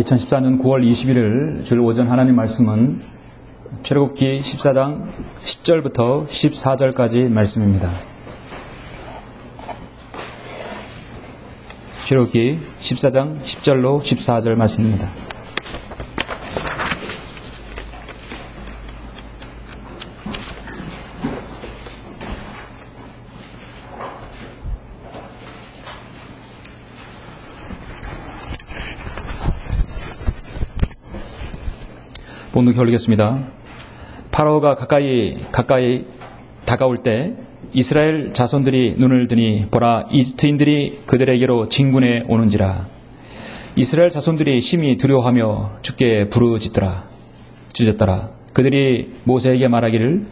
2014년 9월 21일 주일 오전 하나님 말씀은 출애굽기 14장 10절부터 14절까지 말씀입니다. 출애굽기 14장 10절로 14절 말씀입니다. 본문을 올리겠습니다. 파라오가 가까이 다가올 때 이스라엘 자손들이 눈을 드니 보라, 이집트인들이 그들에게로 진군해 오는지라. 이스라엘 자손들이 심히 두려워하며 주께 부르짖더라. 그들이 모세에게 말하기를,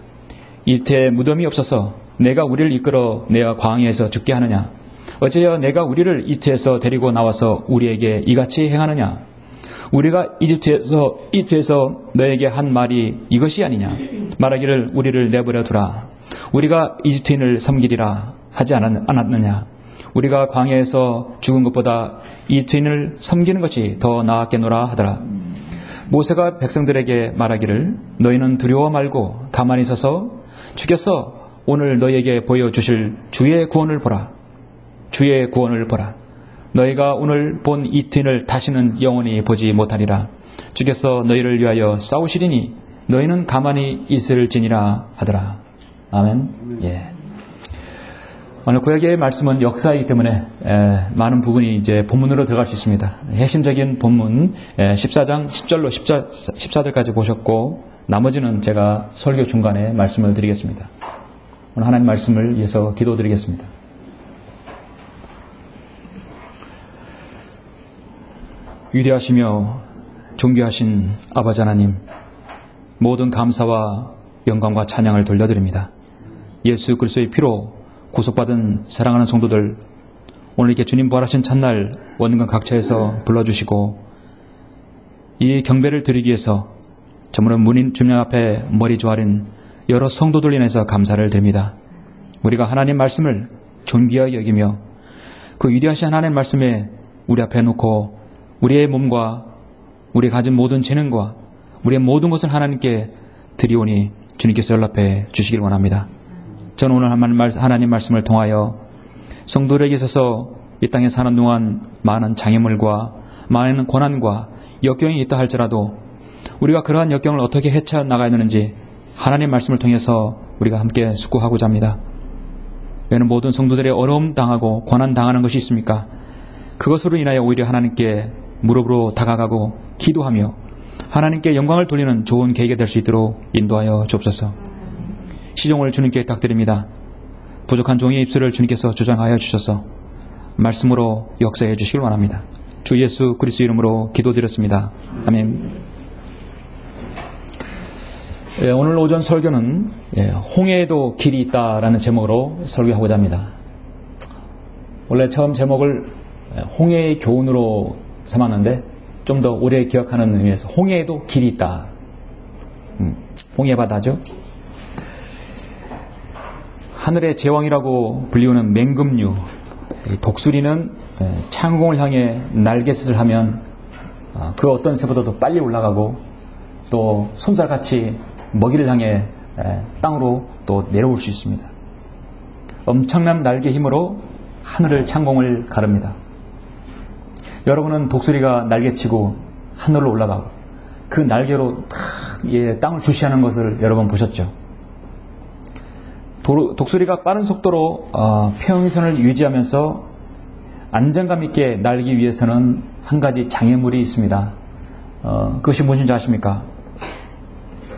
이집트에 무덤이 없어서 내가 우리를 이끌어 내와 광야에서 죽게 하느냐? 어째여 내가 우리를 이집트에서 데리고 나와서 우리에게 이같이 행하느냐? 우리가 이집트에서 너에게 한 말이 이것이 아니냐? 말하기를 우리를 내버려 두라. 우리가 이집트인을 섬기리라 하지 않았느냐? 우리가 광야에서 죽은 것보다 이집트인을 섬기는 것이 더 나았겠노라 하더라. 모세가 백성들에게 말하기를, 너희는 두려워 말고 가만히 서서 주께서 오늘 너희에게 보여주실 주의 구원을 보라. 주의 구원을 보라. 너희가 오늘 본 이집트인을 다시는 영원히 보지 못하리라. 주께서 너희를 위하여 싸우시리니 너희는 가만히 있을지니라 하더라. 아멘. 예. 오늘 구약의 말씀은 역사이기 때문에 많은 부분이 이제 본문으로 들어갈 수 있습니다. 핵심적인 본문 14장 10절로 14절까지 보셨고, 나머지는 제가 설교 중간에 말씀을 드리겠습니다. 오늘 하나님 말씀을 위해서 기도드리겠습니다. 위대하시며 존귀하신 아버지 하나님, 모든 감사와 영광과 찬양을 돌려드립니다. 예수 그리스도의 피로 구속받은 사랑하는 성도들, 오늘 이렇게 주님 부활하신 첫날 원근 각처에서 불러주시고 이 경배를 드리기 위해서 저물은 문인 주님 앞에 머리 조아린 여러 성도들 인해서 감사를 드립니다. 우리가 하나님 말씀을 존귀하게 여기며 그 위대하신 하나님 말씀에 우리 앞에 놓고 우리의 몸과 우리 가진 모든 재능과 우리의 모든 것을 하나님께 드리오니 주님께서 연락해 주시길 원합니다. 저는 오늘 하나님 말씀을 통하여 성도들에게 있어서 이 땅에 사는 동안 많은 장애물과 많은 고난과 역경이 있다 할지라도 우리가 그러한 역경을 어떻게 헤쳐나가야 되는지 하나님 말씀을 통해서 우리가 함께 숙고하고자 합니다. 왜냐하면 모든 성도들의 어려움 당하고 고난 당하는 것이 있습니까? 그것으로 인하여 오히려 하나님께 무릎으로 다가가고 기도하며 하나님께 영광을 돌리는 좋은 계기가 될 수 있도록 인도하여 주옵소서. 시종을 주님께 부탁드립니다. 부족한 종의 입술을 주님께서 주장하여 주셔서 말씀으로 역사해 주시길 원합니다. 주 예수 그리스도 이름으로 기도드렸습니다. 아멘. 오늘 오전 설교는 홍해에도 길이 있다라는 제목으로 설교하고자 합니다. 원래 처음 제목을 홍해의 교훈으로 삼았는데 좀 더 오래 기억하는 의미에서 홍해에도 길이 있다. 홍해 바다죠. 하늘의 제왕이라고 불리우는 맹금류, 독수리는 창공을 향해 날갯짓을 하면 그 어떤 새보다도 빨리 올라가고 또 솜살같이 먹이를 향해 땅으로 또 내려올 수 있습니다. 엄청난 날개 힘으로 하늘을 창공을 가릅니다. 여러분은 독수리가 날개치고 하늘로 올라가고 그 날개로 땅을 주시하는 것을 여러 번 보셨죠? 독수리가 빠른 속도로 평행선을 유지하면서 안정감 있게 날기 위해서는 한 가지 장애물이 있습니다. 그것이 무엇인지 아십니까?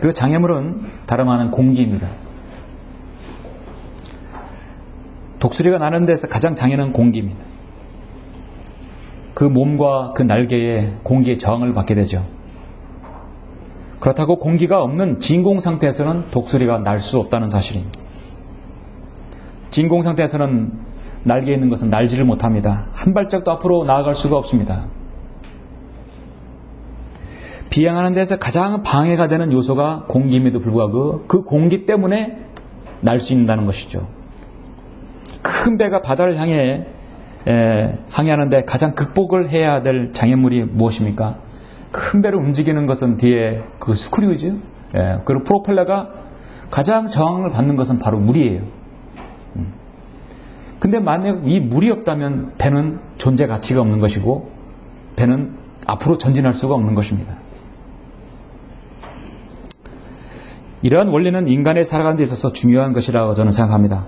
그 장애물은 다름 아닌 공기입니다. 독수리가 나는 데서 가장 장애는 공기입니다. 그 몸과 그 날개에 공기의 저항을 받게 되죠. 그렇다고 공기가 없는 진공 상태에서는 독수리가 날 수 없다는 사실입니다. 진공 상태에서는 날개에 있는 것은 날지를 못합니다. 한 발짝도 앞으로 나아갈 수가 없습니다. 비행하는 데서 가장 방해가 되는 요소가 공기임에도 불구하고 그 공기 때문에 날 수 있다는 것이죠. 큰 배가 바다를 향해 항해하는데 가장 극복을 해야 될 장애물이 무엇입니까? 큰 배를 움직이는 것은 뒤에 그 스크류죠. 예, 그리고 프로펠러가 가장 저항을 받는 것은 바로 물이에요. 근데 만약 이 물이 없다면 배는 존재 가치가 없는 것이고 배는 앞으로 전진할 수가 없는 것입니다. 이러한 원리는 인간의 살아가는 데 있어서 중요한 것이라고 저는 생각합니다.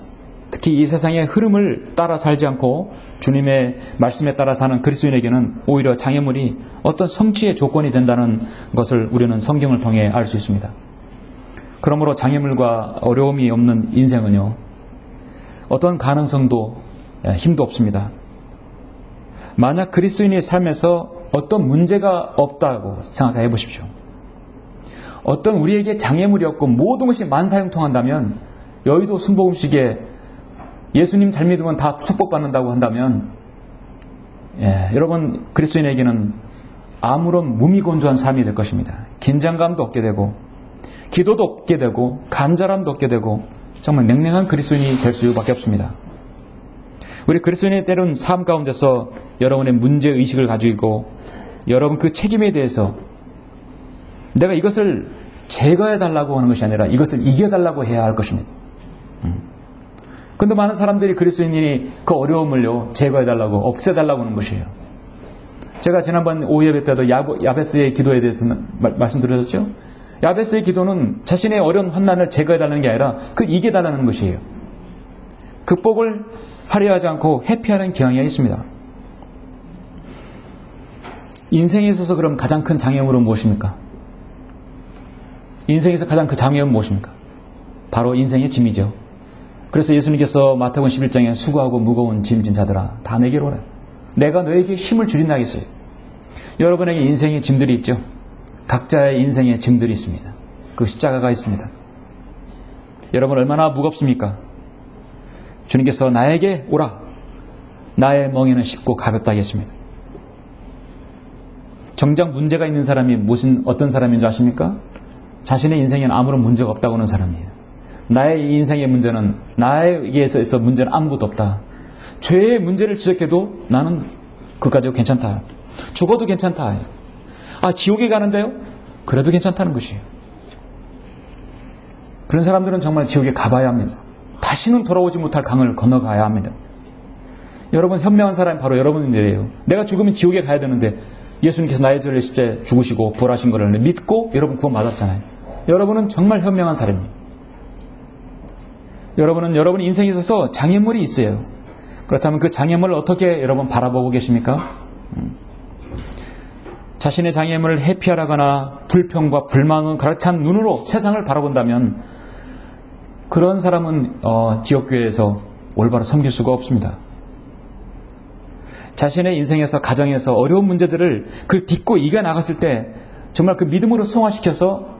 특히 이 세상의 흐름을 따라 살지 않고 주님의 말씀에 따라 사는 그리스도인에게는 오히려 장애물이 어떤 성취의 조건이 된다는 것을 우리는 성경을 통해 알 수 있습니다. 그러므로 장애물과 어려움이 없는 인생은요, 어떤 가능성도 힘도 없습니다. 만약 그리스도인의 삶에서 어떤 문제가 없다고 생각해 보십시오. 어떤 우리에게 장애물이 없고 모든 것이 만사형통한다면, 여의도 순복음식에 예수님 잘 믿으면 다 축복받는다고 한다면, 여러분 그리스도인에게는 아무런 무미건조한 삶이 될 것입니다. 긴장감도 없게 되고 기도도 없게 되고 간절함도 없게 되고 정말 냉랭한 그리스도인이 될 수밖에 없습니다. 우리 그리스도인의 때론 삶 가운데서 여러분의 문제의식을 가지고 있고 여러분 그 책임에 대해서 내가 이것을 제거해달라고 하는 것이 아니라 이것을 이겨달라고 해야 할 것입니다. 그런데 많은 사람들이 그리스도인이 그 어려움을요 제거해달라고 없애달라고 하는 것이에요. 제가 지난번 오예배 때도 야베스의 기도에 대해서 말씀드렸죠. 야베스의 기도는 자신의 어려운 환난을 제거해달라는 게 아니라 그 이겨달라는 것이에요. 극복을 하려 하지 않고 회피하는 경향이 있습니다. 인생에 있어서 그럼 가장 큰 장애물은 무엇입니까? 인생에서 가장 큰 장애물은 무엇입니까? 바로 인생의 짐이죠. 그래서 예수님께서 마태복음 11장에 수고하고 무거운 짐진 자들아 다 내게로 오라. 내가 너에게 힘을 주린다 하겠어요. 여러분에게 인생의 짐들이 있죠. 각자의 인생의 짐들이 있습니다. 그 십자가가 있습니다. 여러분 얼마나 무겁습니까? 주님께서 나에게 오라. 나의 멍에는 쉽고 가볍다 하겠습니다. 정작 문제가 있는 사람이 어떤 사람인 줄 아십니까? 자신의 인생에는 아무런 문제가 없다고 하는 사람이에요. 나의 인생의 문제는 나에게서 문제는 아무것도 없다. 죄의 문제를 지적해도 나는 그거 가지고 괜찮다. 죽어도 괜찮다. 지옥에 가는데요? 그래도 괜찮다는 것이에요. 그런 사람들은 정말 지옥에 가봐야 합니다. 다시는 돌아오지 못할 강을 건너가야 합니다. 여러분 현명한 사람이 바로 여러분들이에요. 내가 죽으면 지옥에 가야 되는데 예수님께서 나의 죄를 십자가에 죽으시고 부활하신 것을 믿고 여러분 구원받았잖아요. 여러분은 정말 현명한 사람입니다. 여러분은 여러분 인생에 있어서 장애물이 있어요. 그렇다면 그 장애물을 어떻게 여러분 바라보고 계십니까? 자신의 장애물을 회피하거나 불평과 불만은 가득 찬 눈으로 세상을 바라본다면 그런 사람은 지옥교회에서 올바로 섬길 수가 없습니다. 자신의 인생에서 가정에서 어려운 문제들을 그걸 딛고 이겨나갔을 때 정말 그 믿음으로 승화시켜서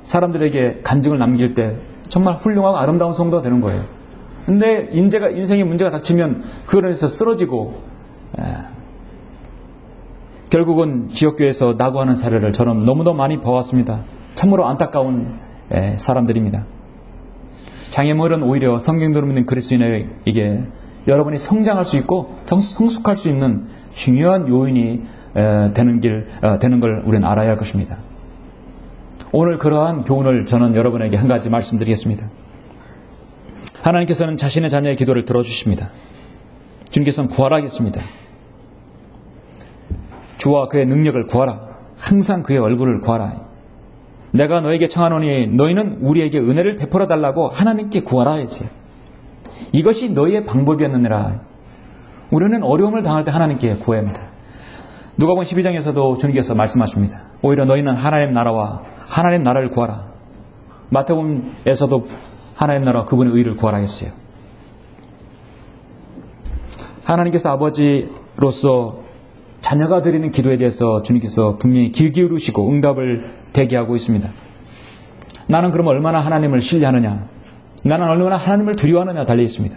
사람들에게 간증을 남길 때 정말 훌륭하고 아름다운 성도가 되는 거예요. 근데 인생의 문제가 닥치면 그걸로 해서 쓰러지고 결국은 지옥교회에서 낙오하는 사례를 저는 너무너무 많이 봐왔습니다. 참으로 안타까운 사람들입니다. 장애물은 오히려 성경대로 믿는 그리스도인에게 여러분이 성장할 수 있고 성숙할 수 있는 중요한 요인이 되는 걸 우리는 알아야 할 것입니다. 오늘 그러한 교훈을 저는 여러분에게 한 가지 말씀드리겠습니다. 하나님께서는 자신의 자녀의 기도를 들어주십니다. 주님께서는 구하라겠습니다. 주와 그의 능력을 구하라. 항상 그의 얼굴을 구하라. 내가 너에게 청하노니 너희는 우리에게 은혜를 베풀어 달라고 하나님께 구하라 했어요. 이것이 너희의 방법이었느니라. 우리는 어려움을 당할 때 하나님께 구해야 합니다. 누가복음 12장에서도 주님께서 말씀하십니다. 오히려 너희는 하나님 나라와 하나님 나라를 구하라. 마태복음에서도 하나님 나라와 그분의 의를 구하라 했어요. 하나님께서 아버지로서 자녀가 드리는 기도에 대해서 주님께서 분명히 귀 기울이시고 응답을 대기하고 있습니다. 나는 그럼 얼마나 하나님을 신뢰하느냐, 나는 얼마나 하나님을 두려워하느냐 달려 있습니다.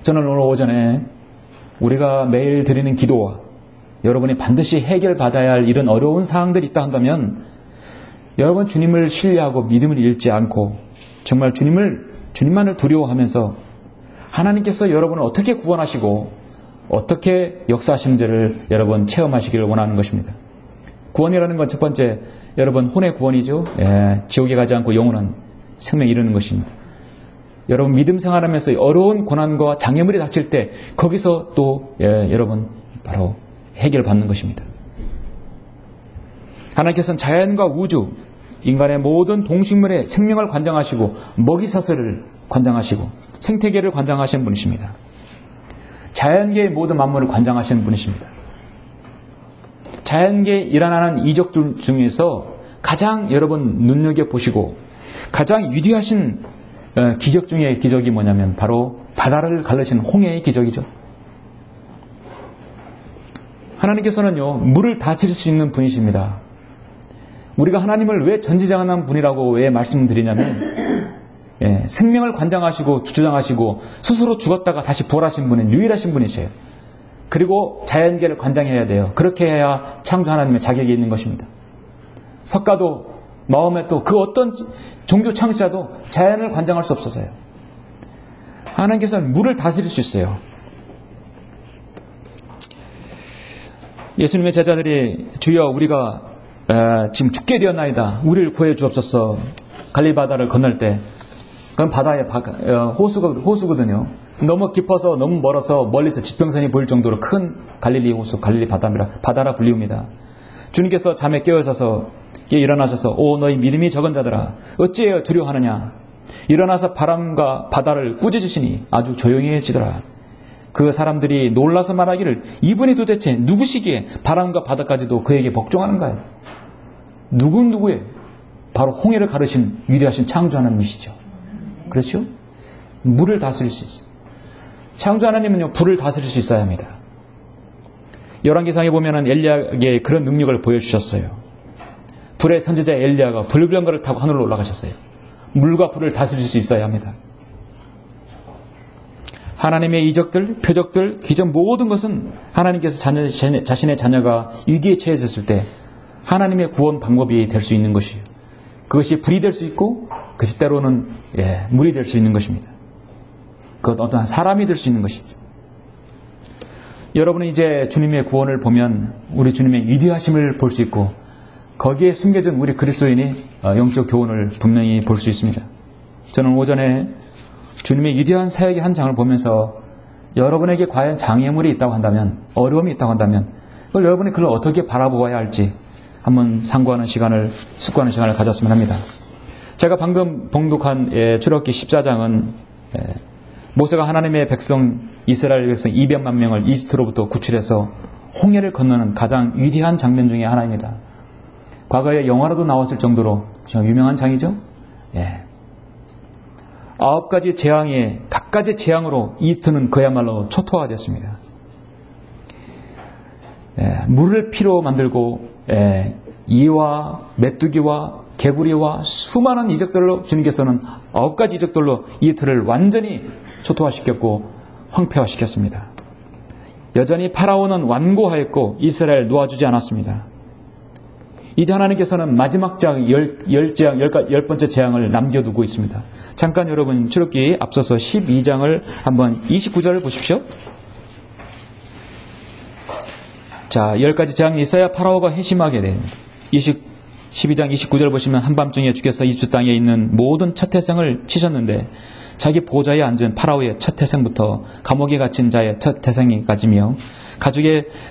저는 오늘 오전에 우리가 매일 드리는 기도와 여러분이 반드시 해결받아야 할 이런 어려운 사항들이 있다 한다면 여러분 주님을 신뢰하고 믿음을 잃지 않고 정말 주님만을 두려워하면서 하나님께서 여러분을 어떻게 구원하시고 어떻게 역사하시는지를 여러분 체험하시기를 원하는 것입니다. 구원이라는 건 첫 번째, 여러분 혼의 구원이죠. 지옥에 가지 않고 영원한 생명에 이르는 것입니다. 여러분 믿음 생활하면서 어려운 고난과 장애물이 닥칠 때 거기서 또 여러분 바로 해결받는 것입니다. 하나님께서는 자연과 우주, 인간의 모든 동식물의 생명을 관장하시고 먹이사슬을 관장하시고 생태계를 관장하시는 분이십니다. 자연계의 모든 만물을 관장하시는 분이십니다. 자연계에 일어나는 이적들 중에서 가장 여러분 눈여겨보시고 가장 위대하신 기적 중의 기적이 뭐냐면 바로 바다를 갈르신 홍해의 기적이죠. 하나님께서는요, 물을 다스릴 수 있는 분이십니다. 우리가 하나님을 왜 전지전능한 분이라고 왜 말씀드리냐면 생명을 관장하시고 주장하시고 스스로 죽었다가 다시 부활하신 분은 유일하신 분이세요. 그리고 자연계를 관장해야 돼요. 그렇게 해야 창조 하나님의 자격이 있는 것입니다. 석가도 마음에 또 그 어떤 종교 창시자도 자연을 관장할 수 없어서요. 하나님께서는 물을 다스릴 수 있어요. 예수님의 제자들이 주여 우리가 지금 죽게 되었나이다. 우리를 구해 주옵소서. 갈릴리 바다를 건널 때 그건 바다의 호수거든요. 너무 깊어서 너무 멀어서 멀리서 지평선이 보일 정도로 큰 갈릴리 호수, 갈릴리 바다라 불리웁니다. 주님께서 잠에 깨어서서 일어나셔서 오 너희 믿음이 적은 자들아 어찌하여 두려워하느냐. 일어나서 바람과 바다를 꾸짖으시니 아주 조용해지더라. 그 사람들이 놀라서 말하기를 이분이 도대체 누구시기에 바람과 바다까지도 그에게 복종하는가요? 누구예요? 바로 홍해를 가르신 위대하신 창조 하나님이시죠. 그렇죠? 물을 다스릴 수 있어요. 창조 하나님은요 불을 다스릴 수 있어야 합니다. 열왕기상에 보면은 엘리야에게 그런 능력을 보여주셨어요. 불의 선지자 엘리야가 불병거를 타고 하늘로 올라가셨어요. 물과 불을 다스릴 수 있어야 합니다. 하나님의 이적들, 표적들, 기적 모든 것은 하나님께서 자신의 자녀가 위기에 처해졌을 때 하나님의 구원 방법이 될 수 있는 것이에요. 그것이 불이 될 수 있고 그것이 때로는 물이 될 수 있는 것입니다. 그것 어떤 사람이 될 수 있는 것이죠. 여러분은 이제 주님의 구원을 보면 우리 주님의 위대하심을 볼 수 있고 거기에 숨겨진 우리 그리스도인이 영적 교훈을 분명히 볼 수 있습니다. 저는 오전에 주님의 위대한 사역의 한 장을 보면서 여러분에게 과연 장애물이 있다고 한다면, 어려움이 있다고 한다면 그걸 여러분이 그걸 어떻게 바라보아야 할지 한번 상고하는 시간을, 숙고하는 시간을 가졌으면 합니다. 제가 방금 봉독한 출애굽기 14장은 모세가 하나님의 백성, 이스라엘 백성 200만 명을 이집트로부터 구출해서 홍해를 건너는 가장 위대한 장면 중에 하나입니다. 과거에 영화로도 나왔을 정도로 유명한 장이죠. 9가지 재앙에 각가지 재앙으로 이집트는 그야말로 초토화됐습니다. 물을 피로 만들고 이와 메뚜기와 개구리와 수많은 이적들로 주님께서는 9가지 이적들로 이집트를 완전히 초토화시켰고 황폐화시켰습니다. 여전히 파라오는 완고하였고 이스라엘 놓아주지 않았습니다. 이제 하나님께서는 마지막 재앙, 열 번째 재앙을 남겨두고 있습니다. 잠깐 여러분 출애굽기 앞서서 12장을 한번 29절을 보십시오. 자, 10가지 재앙이 있어야 파라오가 회심하게 됩니다. 12장 29절 보시면 한밤중에 주께서 이집트 땅에 있는 모든 첫 태생을 치셨는데 자기 보좌에 앉은 파라오의 첫 태생부터 감옥에 갇힌 자의 첫 태생까지며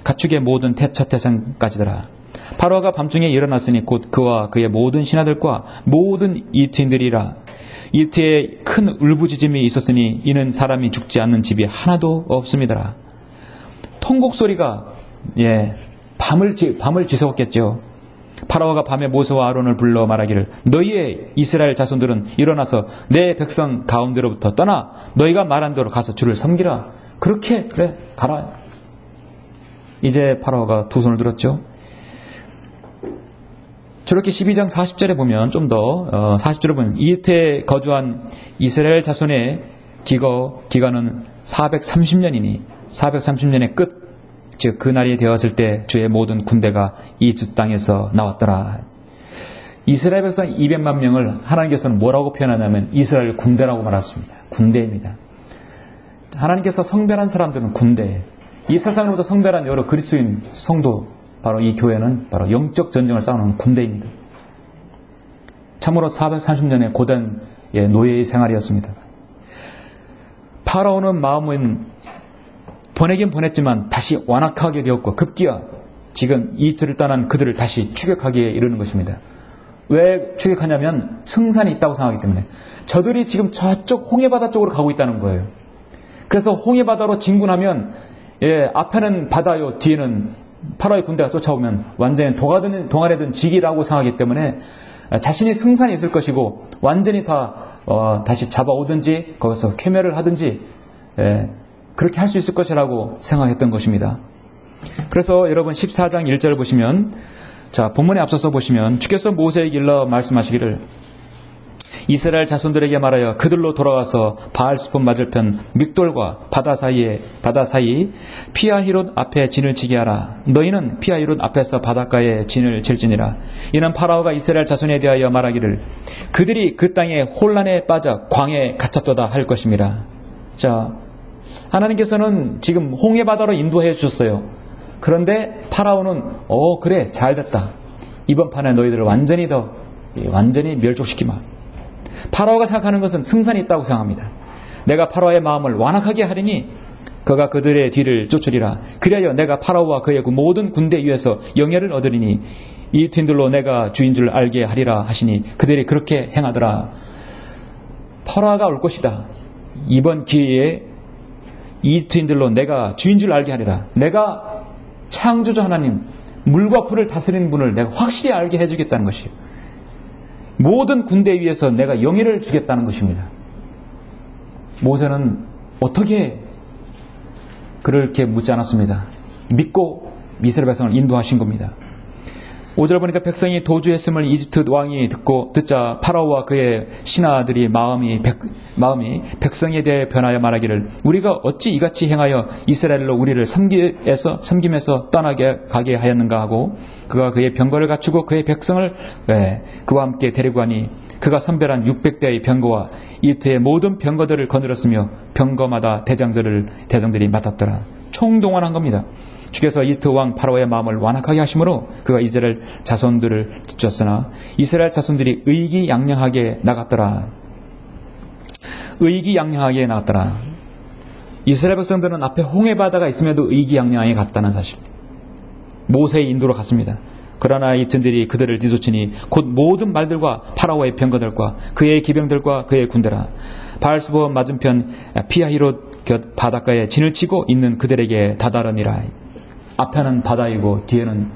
가축의 모든 첫 태생까지더라. 파라오가 밤중에 일어났으니 곧 그와 그의 모든 신하들과 모든 이집트인들이라. 이집트에 큰 울부짖음이 있었으니 이는 사람이 죽지 않는 집이 하나도 없습니다. 통곡 소리가 밤을 지새웠겠죠. 파라오가 밤에 모세와 아론을 불러 말하기를 너희의 이스라엘 자손들은 일어나서 내 백성 가운데로부터 떠나 너희가 말한 대로 가서 주를 섬기라. 그렇게 그래 가라. 이제 파라오가 두 손을 들었죠. 저렇게 12장 40절에 보면 좀 더 40절에 보면 이집트에 거주한 이스라엘 자손의 기간은 430년이니 430년의 끝, 즉 그 날이 되었을 때 주의 모든 군대가 이집트 땅에서 나왔더라. 이스라엘 백성 200만 명을 하나님께서는 뭐라고 표현하냐면 이스라엘 군대라고 말했습니다. 군대입니다. 하나님께서 성별한 사람들은 군대, 이 세상으로부터 성별한 여러 그리스도인 성도, 바로 이 교회는 바로 영적 전쟁을 싸우는 군대입니다. 참으로 430년의 고된 노예의 생활이었습니다. 파라오는 마음은 보내긴 보냈지만 다시 완악하게 되었고 급기야 지금 이집트를 떠난 그들을 다시 추격하기에 이르는 것입니다. 왜 추격하냐면 승산이 있다고 생각하기 때문에. 저들이 지금 저쪽 홍해바다 쪽으로 가고 있다는 거예요. 그래서 홍해바다로 진군하면 앞에는 바다요, 뒤에는 파라오의 군대가 쫓아오면 완전히 동아래든 지기라고 생각하기 때문에 자신이 승산이 있을 것이고 완전히 다시 잡아오든지 거기서 쾌멸을 하든지 그렇게 할 수 있을 것이라고 생각했던 것입니다. 그래서 여러분 14장 1절을 보시면, 자, 본문에 앞서서 보시면 주께서 모세에게 일러 말씀하시기를 이스라엘 자손들에게 말하여 그들로 돌아가서 바알스폰 맞을편 믹돌과 바다 사이 피하히롯 앞에 진을 치게 하라. 너희는 피하히롯 앞에서 바닷가에 진을 칠지니라. 이는 파라오가 이스라엘 자손에 대하여 말하기를 그들이 그 땅에 혼란에 빠져 광에 갇혔도다 할 것입니다. 자, 하나님께서는 지금 홍해바다로 인도해 주셨어요. 그런데 파라오는 그래 잘됐다. 이번 판에 너희들을 완전히 멸족시키마. 파라오가 생각하는 것은 승산이 있다고 생각합니다. 내가 파라오의 마음을 완악하게 하리니 그가 그들의 뒤를 쫓으리라. 그리하여 내가 파라오와 그의 그 모든 군대 위에서 영예를 얻으리니 이 팀들로 내가 주인 줄 알게 하리라 하시니 그들이 그렇게 행하더라. 파라오가 올 것이다. 이번 기회에 이 트인들로 내가 주인 줄 알게 하리라. 내가 창조주 하나님, 물과 불을 다스리는 분을 내가 확실히 알게 해주겠다는 것이에요. 모든 군대 위에서 내가 영예를 주겠다는 것입니다. 모세는 어떻게 그렇게 묻지 않았습니다. 믿고 이스라엘 백성을 인도하신 겁니다. 5절 보니까 백성이 도주했음을 이집트 왕이 듣자 파라오와 그의 신하들이 마음이 백성에 대해 변하여 말하기를 우리가 어찌 이같이 행하여 이스라엘로 우리를 섬김에서 떠나게 가게 하였는가 하고 그가 그의 병거를 갖추고 그의 백성을 그와 함께 데리고 가니 그가 선별한 600대의 병거와 이집트의 모든 병거들을 거느렸으며 병거마다 대장들이 맡았더라. 총동원한 겁니다. 주께서 이집트 왕 파라오의 마음을 완악하게 하심으로 그가 이스라엘 자손들을 쫓았으나 이스라엘 자손들이 의기양양하게 나갔더라. 의기양양하게 나갔더라. 이스라엘 백성들은 앞에 홍해바다가 있음에도 의기양양하게 갔다는 사실. 모세의 인도로 갔습니다. 그러나 이집트인들이 그들을 뒤쫓으니 곧 모든 말들과 파라오의 병거들과 그의 기병들과 그의 군대라. 바알스폰 맞은편 피하히롯 곁 바닷가에 진을 치고 있는 그들에게 다다르니라. 앞에는 바다이고 뒤에는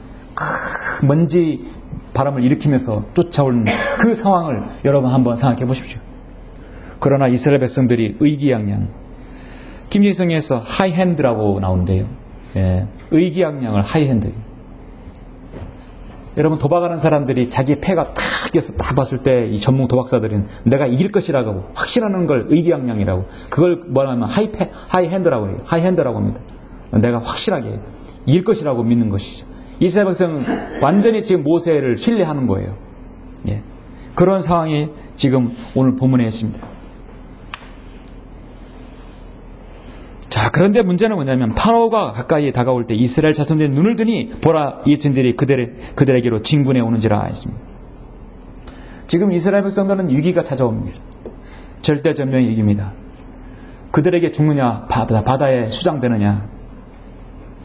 먼지 바람을 일으키면서 쫓아오는 그 상황을 여러분 한번 생각해 보십시오. 그러나 이스라엘 백성들이 의기양양, 김일성에서 하이핸드라고 나오는데요. 의기양양을 하이핸드. 여러분 도박하는 사람들이 자기 패가 탁 껴서 딱 봤을 때 이 전문 도박사들은 내가 이길 것이라고 확신하는 걸 의기양양이라고, 그걸 뭐냐면 하이핸드라고 해요. 하이핸드라고 합니다. 내가 확실하게 이길 것이라고 믿는 것이죠. 이스라엘 백성은 완전히 지금 모세를 신뢰하는 거예요. 그런 상황이 지금 오늘 본문에 있습니다. 자, 그런데 문제는 뭐냐면 파라오가 가까이 다가올 때 이스라엘 자손들이 눈을 드니 보라 이집트인들이 그들에게로 진군해 오는지라 했습니다. 지금 이스라엘 백성들은 위기가 찾아옵니다. 절대전명의 위기입니다. 그들에게 죽느냐 바다에 수장되느냐,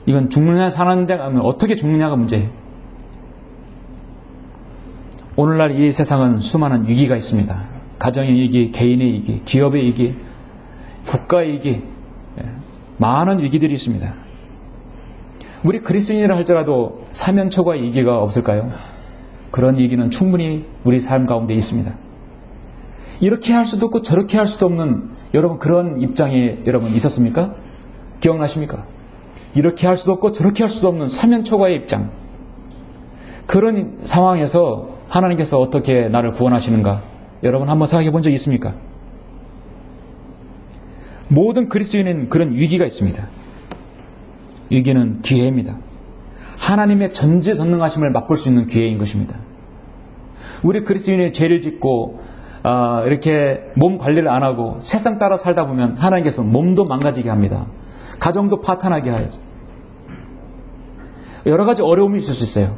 이건 죽느냐 사느냐 하면 어떻게 죽느냐가 문제예요. 오늘날 이 세상은 수많은 위기가 있습니다. 가정의 위기, 개인의 위기, 기업의 위기, 국가의 위기, 많은 위기들이 있습니다. 우리 그리스도인이라 할지라도 사면초가의 위기가 없을까요? 그런 위기는 충분히 우리 삶 가운데 있습니다. 이렇게 할 수도 없고 저렇게 할 수도 없는 여러분 그런 입장에 여러분 있었습니까? 기억나십니까? 이렇게 할 수도 없고 저렇게 할 수도 없는 사면초가의 입장. 그런 상황에서 하나님께서 어떻게 나를 구원하시는가? 여러분 한번 생각해 본 적 있습니까? 모든 그리스도인은 그런 위기가 있습니다. 위기는 기회입니다. 하나님의 전지전능하심을 맛볼 수 있는 기회인 것입니다. 우리 그리스도인이 죄를 짓고 이렇게 몸 관리를 안 하고 세상 따라 살다 보면 하나님께서 몸도 망가지게 합니다. 가정도 파탄하게 하여 여러 가지 어려움이 있을 수 있어요.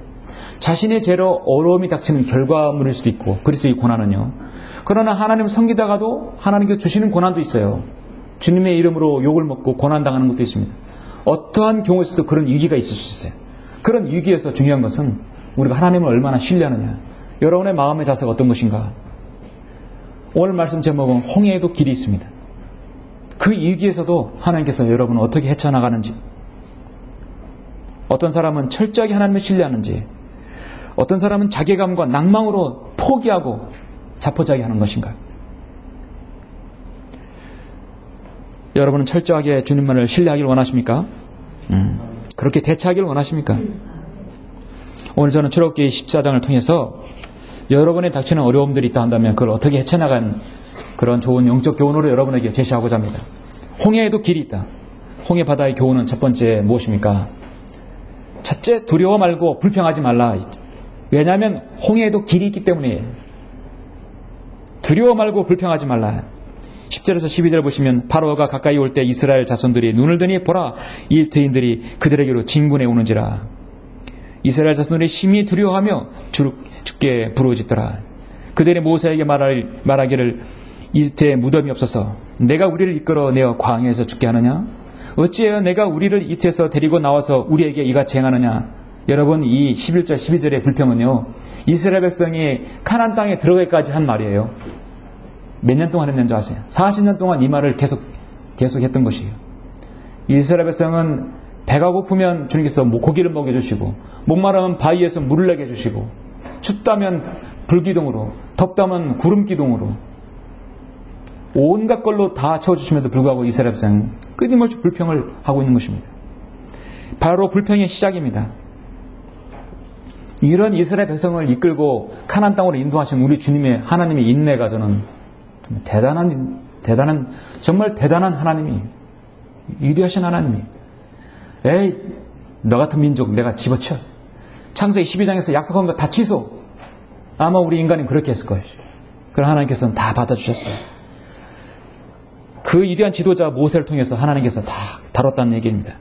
자신의 죄로 어려움이 닥치는 결과물일 수도 있고, 그리스도의 고난은요. 그러나 하나님을 섬기다가도 하나님께서 주시는 고난도 있어요. 주님의 이름으로 욕을 먹고 고난당하는 것도 있습니다. 어떠한 경우에서도 그런 위기가 있을 수 있어요. 그런 위기에서 중요한 것은 우리가 하나님을 얼마나 신뢰하느냐. 여러분의 마음의 자세가 어떤 것인가. 오늘 말씀 제목은 홍해에도 길이 있습니다. 그 위기에서도 하나님께서 여러분을 어떻게 헤쳐나가는지, 어떤 사람은 철저하게 하나님을 신뢰하는지, 어떤 사람은 자괴감과 낭망으로 포기하고 자포자기하는 것인가. 여러분은 철저하게 주님만을 신뢰하기를 원하십니까? 그렇게 대처하기를 원하십니까? 오늘 저는 출애굽기 14장을 통해서 여러분의 닥치는 어려움들이 있다 한다면 그걸 어떻게 헤쳐나간 그런 좋은 영적 교훈으로 여러분에게 제시하고자 합니다. 홍해에도 길이 있다. 홍해 바다의 교훈은 첫 번째 무엇입니까? 첫째, 두려워 말고 불평하지 말라. 왜냐하면 홍해에도 길이 있기 때문이에요. 두려워 말고 불평하지 말라. 10절에서 12절 보시면 파로가 가까이 올 때 이스라엘 자손들이 눈을 드니 보라, 이집트인들이 그들에게로 진군해 오는지라. 이스라엘 자손들이 심히 두려워하며 주께 부르짖더라. 그들이 모세에게 말하기를 이집트에 무덤이 없어서 내가 우리를 이끌어내어 광야에서 죽게 하느냐? 어찌하여 내가 우리를 이집트에서 데리고 나와서 우리에게 이같이 행하느냐? 여러분, 이 11절 12절의 불평은요, 이스라엘 백성이 가나안 땅에 들어가기까지 한 말이에요. 몇 년 동안 했는 줄 아세요? 40년 동안 이 말을 계속 했던 것이에요. 이스라엘 백성은 배가 고프면 주님께서 고기를 먹여주시고, 목마르면 바위에서 물을 내게 해주시고, 춥다면 불기둥으로, 덥다면 구름기둥으로 온갖 걸로 다 채워주심에도 불구하고 이스라엘 백성은 끊임없이 불평을 하고 있는 것입니다. 바로 불평의 시작입니다. 이런 이스라엘 백성을 이끌고 가나안 땅으로 인도하신 우리 주님의 하나님의 인내가 저는 정말 대단한 하나님이, 위대하신 하나님이, 에이, 너 같은 민족 내가 집어쳐. 창세기 12장에서 약속한 거 다 취소. 아마 우리 인간이 그렇게 했을 거예요. 그러나 하나님께서는 다 받아주셨어요. 그 위대한 지도자 모세를 통해서 하나님께서 다 다뤘다는 얘기입니다.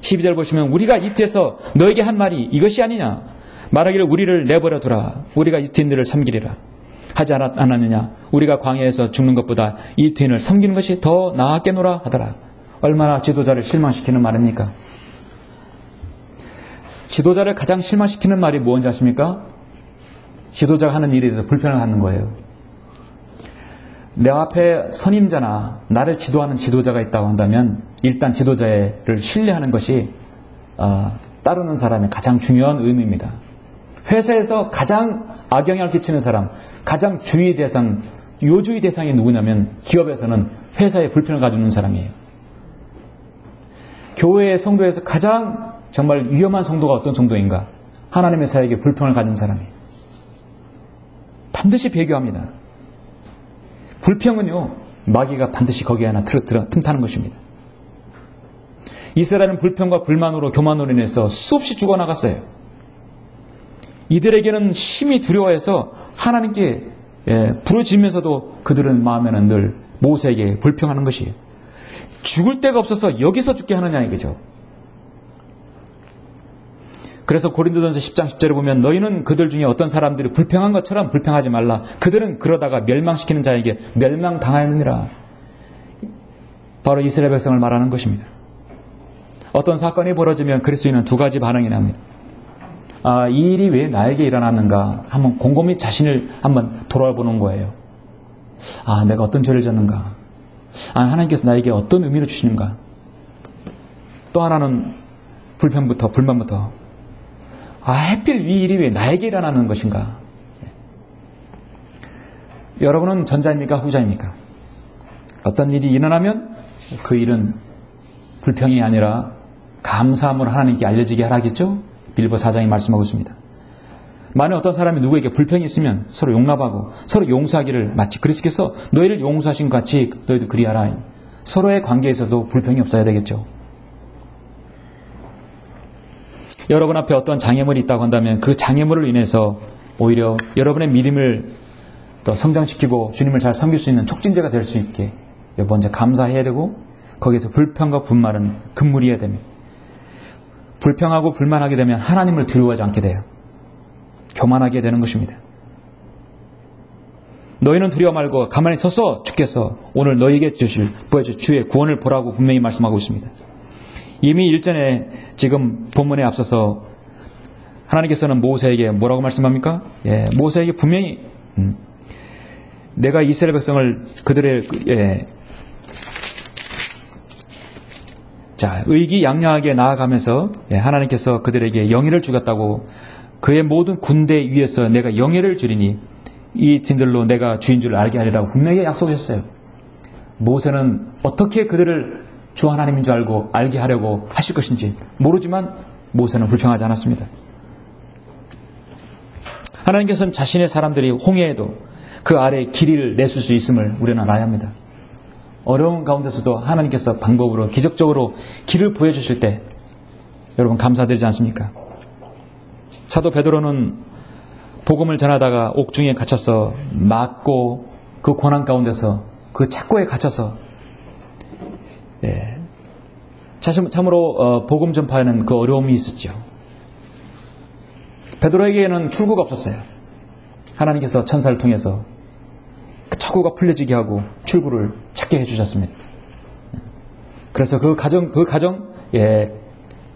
12절 보시면 우리가 이집트에서 너에게 한 말이 이것이 아니냐. 말하기를 우리를 내버려 두라. 우리가 이집트인들을 섬기리라. 하지 않았느냐. 우리가 광야에서 죽는 것보다 이집트인을 섬기는 것이 더 나았겠노라 하더라. 얼마나 지도자를 실망시키는 말입니까? 지도자를 가장 실망시키는 말이 뭔지 아십니까? 지도자가 하는 일에 대해서 불편을 갖는 거예요. 내 앞에 선임자나 나를 지도하는 지도자가 있다고 한다면 일단 지도자를 신뢰하는 것이 따르는 사람의 가장 중요한 의미입니다. 회사에서 가장 악영향을 끼치는 사람, 가장 주의 대상, 요주의 대상이 누구냐면 기업에서는 회사에 불편을 가지는 사람이에요. 교회의 성도에서 가장 정말 위험한 성도가 어떤 성도인가? 하나님의 사역에 불평을 가진 사람이에요. 반드시 배교합니다. 불평은요, 마귀가 반드시 거기에 하나 틈타는 것입니다. 이스라엘은 불평과 불만으로 교만으로 인해서 수없이 죽어나갔어요. 이들에게는 심히 두려워해서 하나님께 부르짖으면서도 그들은 마음에는 늘 모세에게 불평하는 것이에요. 죽을 데가 없어서 여기서 죽게 하느냐 이거죠. 그래서 고린도전서 10장 10절에 보면 너희는 그들 중에 어떤 사람들이 불평한 것처럼 불평하지 말라. 그들은 그러다가 멸망시키는 자에게 멸망당하였느니라. 바로 이스라엘 백성을 말하는 것입니다. 어떤 사건이 벌어지면 그리스도인은 두 가지 반응이 납니다. 이 일이 왜 나에게 일어났는가 한번 곰곰이 자신을 한번 돌아보는 거예요. 내가 어떤 죄를 졌는가. 하나님께서 나에게 어떤 의미를 주시는가. 또 하나는 불평부터 불만부터 하필 이 일이 왜 나에게 일어나는 것인가. 여러분은 전자입니까 후자입니까? 어떤 일이 일어나면 그 일은 불평이 아니라 감사함으로 하나님께 알려지게 하라겠죠? 빌보 4장이 말씀하고 있습니다. 만약 어떤 사람이 누구에게 불평이 있으면 서로 용납하고 서로 용서하기를 마치 그리스도께서 너희를 용서하신 것 같이 너희도 그리하라. 서로의 관계에서도 불평이 없어야 되겠죠. 여러분 앞에 어떤 장애물이 있다고 한다면 그 장애물을 인해서 오히려 여러분의 믿음을 더 성장시키고 주님을 잘 섬길 수 있는 촉진제가 될 수 있게 먼저 감사해야 되고 거기에서 불평과 분말은 금물이어야 됩니다. 불평하고 불만하게 되면 하나님을 두려워하지 않게 돼요. 교만하게 되는 것입니다. 너희는 두려워 말고 가만히 서서 주께서 오늘 너희에게 보여줄 주의 구원을 보라고 분명히 말씀하고 있습니다. 이미 일전에 지금 본문에 앞서서 하나님께서는 모세에게 뭐라고 말씀합니까? 모세에게 분명히 내가 이스라엘 백성을 그들의 의기양양하게 나아가면서 하나님께서 그들에게 영예를 주겠다고 그의 모든 군대 위에서 내가 영예를 주리니 이 팀들로 내가 주인 줄 알게 하리라고 분명히 약속했어요. 모세는 어떻게 그들을 주 하나님인 줄 알고 알게 하려고 하실 것인지 모르지만 모세는 불평하지 않았습니다. 하나님께서는 자신의 사람들이 홍해에도 그 아래 길이를 내줄 수 있음을 우리는 알아야 합니다. 어려운 가운데서도 하나님께서 방법으로 기적적으로 길을 보여주실 때 여러분 감사드리지 않습니까? 사도 베드로는 복음을 전하다가 옥중에 갇혀서 맞고 그 고난 가운데서 그 착고에 갇혀서 참으로 복음 전파에는 그 어려움이 있었죠. 베드로에게는 출구가 없었어요. 하나님께서 천사를 통해서 그 착고가 풀려지게 하고 출구를 찾게 해주셨습니다. 그래서 그 가정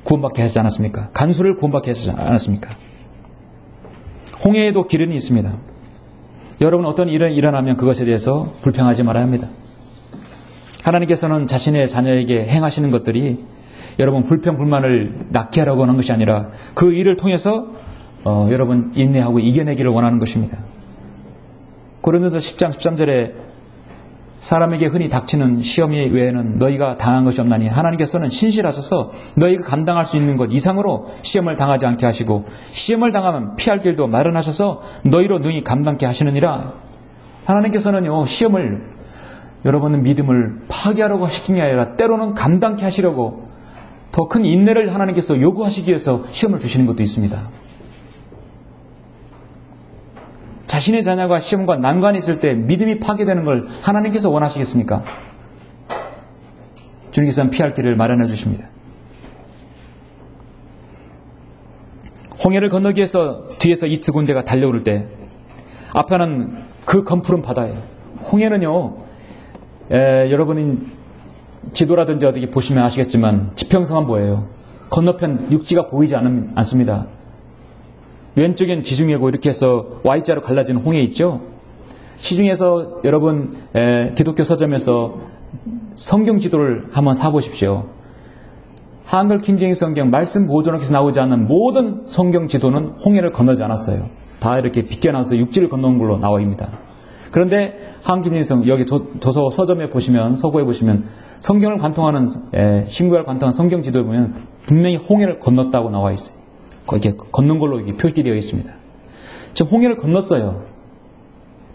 구원받게 하지 않았습니까? 간수를 구원받게 하지 않았습니까? 홍해에도 기련이 있습니다. 여러분 어떤 일이 일어나면 그것에 대해서 불평하지 말아야 합니다. 하나님께서는 자신의 자녀에게 행하시는 것들이 여러분 불평불만을 낳게 하려고 하는 것이 아니라 그 일을 통해서 여러분 인내하고 이겨내기를 원하는 것입니다. 고린도서 10장 13절에 사람에게 흔히 닥치는 시험이 외에는 너희가 당한 것이 없나니 하나님께서는 신실하셔서 너희가 감당할 수 있는 것 이상으로 시험을 당하지 않게 하시고 시험을 당하면 피할 길도 마련하셔서 너희로 능히 감당케 하시느니라. 하나님께서는요 시험을 여러분의 믿음을 파괴하려고 시킨 게 아니라 때로는 감당케 하시려고 더 큰 인내를 하나님께서 요구하시기 위해서 시험을 주시는 것도 있습니다. 자신의 자녀가 시험과 난관이 있을 때 믿음이 파괴되는 걸 하나님께서 원하시겠습니까? 주님께서는 피할 길을 마련해 주십니다. 홍해를 건너기 위해서 뒤에서 이 두 군대가 달려오를 때 앞에는 그 검푸른 바다예요. 홍해는요 여러분이 지도라든지 어떻게 보시면 아시겠지만 지평선만 보여요. 건너편 육지가 보이지 않습니다. 왼쪽엔 지중해고 이렇게 해서 Y자로 갈라진 홍해 있죠. 시중에서 여러분 기독교 서점에서 성경 지도를 한번 사보십시오. 한글 킹제임스 성경 말씀 보존학에서 나오지 않는 모든 성경 지도는 홍해를 건너지 않았어요. 다 이렇게 빗겨나와서 육지를 건너는 걸로 나와 있습니다. 그런데 한글 킹제임스 성경 여기 도서 서점에 보시면 서고에 보시면 성경을 관통하는 신구약을 관통하는 성경 지도에 보면 분명히 홍해를 건넜다고 나와 있어요. 이렇게 걷는 걸로 이렇게 표기되어 있습니다. 지금 홍해를 건넜어요.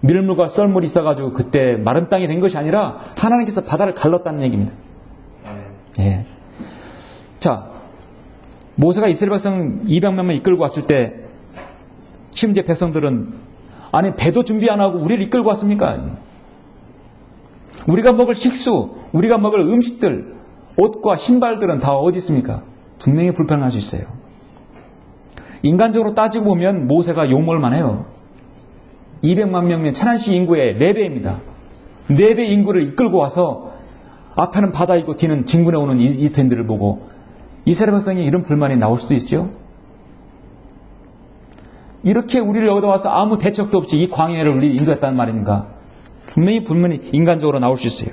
밀물과 썰물이 있어가지고 그때 마른 땅이 된 것이 아니라 하나님께서 바다를 갈랐다는 얘기입니다. 예. 자, 모세가 이스라엘 백성 200명만 이끌고 왔을 때 심지어 백성들은 아니 배도 준비 안 하고 우리를 이끌고 왔습니까? 우리가 먹을 식수, 우리가 먹을 음식들, 옷과 신발들은 다 어디 있습니까? 분명히 불평할 수 있어요. 인간적으로 따지고 보면 모세가 욕먹을만 해요. 200만 명이면 천안시 인구의 4배입니다. 4배 인구를 이끌고 와서 앞에는 바다 있고 뒤는 진군에 오는 이 텐들을 보고 이스라엘 백성이 이런 불만이 나올 수도 있죠. 이렇게 우리를 얻어와서 아무 대책도 없이 이 광야를 우리 인도했다는 말입니까? 분명히 불만이 인간적으로 나올 수 있어요.